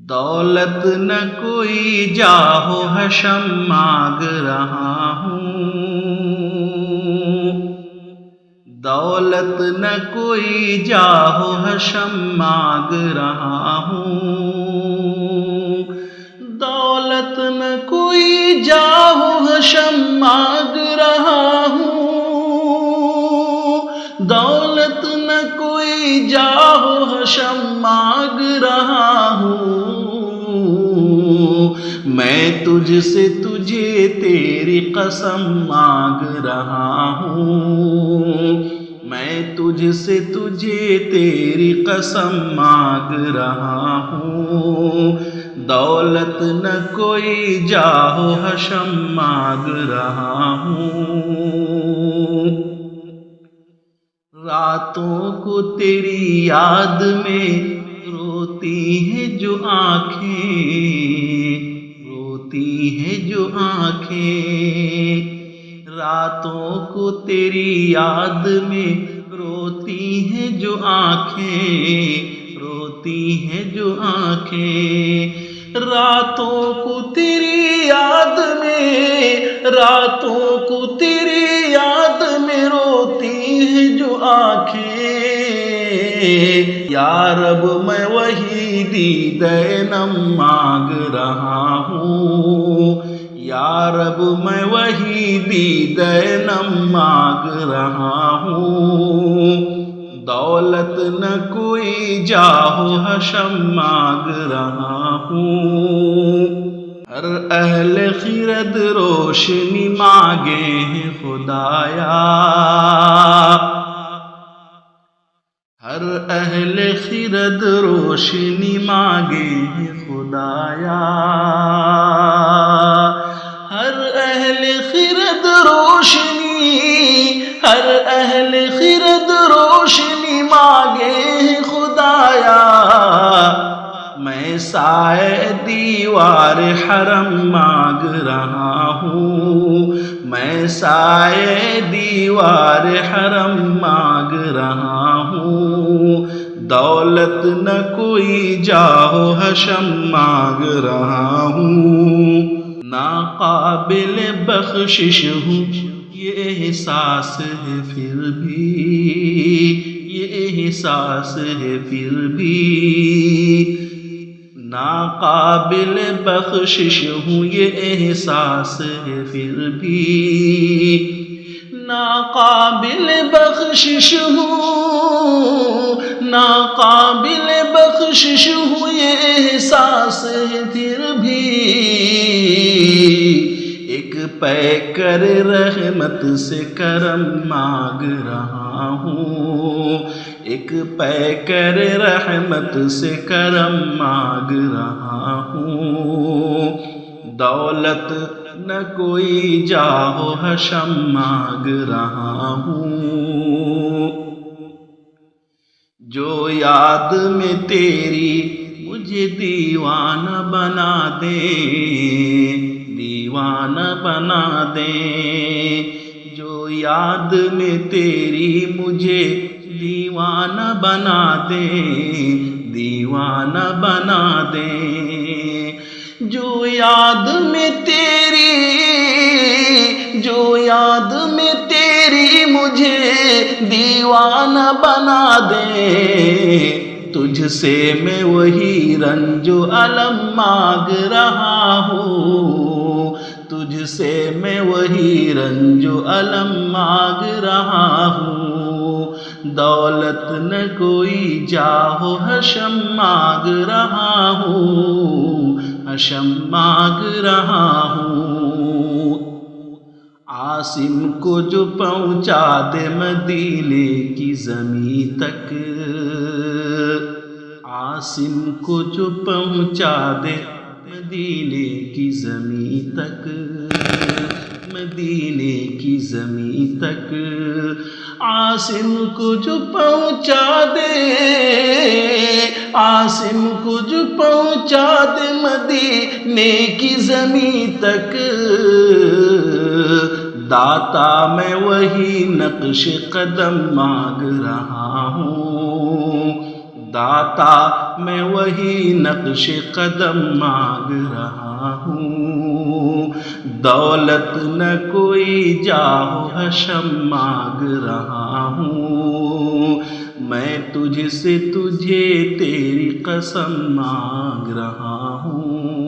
دولت نہ کوئی جاہو حشم مانگ رہا ہوں، دولت نہ کوئی جاہو حشم مانگ رہا ہوں، دولت نہ کوئی جاہو حشم مانگ رہا ہوں، دولت نہ کوئی جاہو حشم مانگ رہا ہوں، میں تجھ سے تجھے تیری قسم مانگ رہا ہوں، میں تجھ سے تجھے تیری قسم مانگ رہا ہوں، دولت نہ کوئی جاہو حشم مانگ رہا ہوں، راتوں کو تیری یاد میں روتی ہیں جو آنکھیں، روتی ہیں جو آنکھیں، راتوں کو تیری یاد میں روتی ہیں جو آنکھیں، روتی ہیں جو آنکھیں، راتوں کو تیری یاد میں، راتوں کو تیری یاد میں روتی ہیں جو آنکھیں، یا رب میں وہی دیدۂ نم مانگ رہا ہوں، یا رب میں وہی دیدۂ نم مانگ رہا ہوں، دولت نہ کوئی جاہو حشم مانگ رہا ہوں، ہر اہل خرد روشنی مانگے ہیں خدایا، ہر اہل خرد روشنی مانگے ہیں خدایا، ہر اہل خرد روشنی، ہر اہل خرد روشنی مانگے ہیں خدایا، میں سائے دیوار حرم مانگ رہا ہوں، میں سائے دیوار حرم مانگ رہا ہوں، دولت نہ کوئی جاہو حشم مانگ رہا ہوں، ناقابل بخشش ہوں یہ احساس ہے پھر بھی، یہ احساس ہے پھر بھی، ناقابل بخشش ہوں یہ احساس ہے پھر بھی، ناقابل بخشش ہوں، ناقابل بخشش ہوں یہ احساس ہے پھر بھی، ایک پیکر رحمت سے کرم مانگ رہا ہوں، ایک پیکر رحمت سے کرم مانگ رہا ہوں، دولت نہ کوئی جاہو حشم مانگ رہا ہوں، جو یاد میں تیری مجھے دیوانہ بنا دے، دیوانہ بنا دے، جو یاد میں تیری مجھے دیوانہ بنا دے، دیوانہ بنا دے، جو یاد میں تیری، جو یاد میں تیری مجھے دیوانہ بنا دے، تجھ سے میں وہی رنج و الم مانگ رہا ہوں، تجھ سے میں وہی رنج و الم مانگ رہا ہوں، دولت نہ کوئی جاہو حشم مانگ رہا ہوں، حشم مانگ رہا ہوں، عاصم کو جو پہنچا دے مدینے کی زمین تک، عاصم کو جو پہنچا دے مدینے کی زمین تک، مدینے کی زمین تک، عاصم کو جو پہنچا دے، عاصم کو جو پہنچا دے مدینے کی زمین تک، داتا میں وہی نقش قدم مانگ رہا ہوں، داتا میں وہی نقش قدم مانگ رہا ہوں، دولت نہ کوئی جاہ و حشم مانگ رہا ہوں، میں تجھ سے تجھے تیری قسم مانگ رہا ہوں۔